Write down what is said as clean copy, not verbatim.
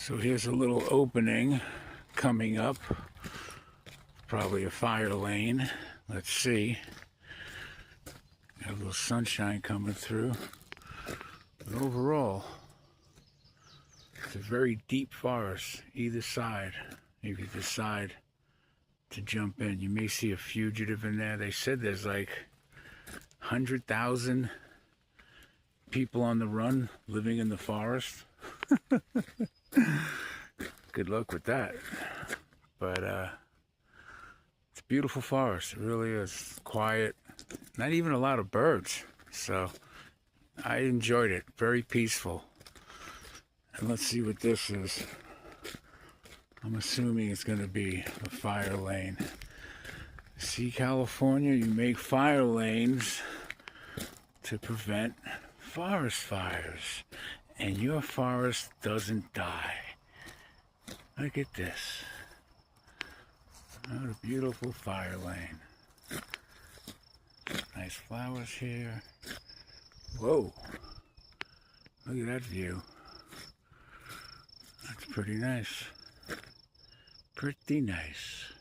So here's a little opening coming up, probably a fire lane. Let's see. Got a little sunshine coming through. But overall, it's a very deep forest, either side. You could decide to jump in. You may see a fugitive in there. They said there's like 100,000 people on the run living in the forest. Good luck with that. But it's a beautiful forest. It really is. Quiet. Not even a lot of birds. So I enjoyed it. Very peaceful. And let's see what this is. I'm assuming it's going to be a fire lane. See, California, you make fire lanes to prevent forest fires. And your forest doesn't die. Look at this. What a beautiful fire lane. Nice flowers here. Whoa. Look at that view. That's pretty nice. Pretty nice.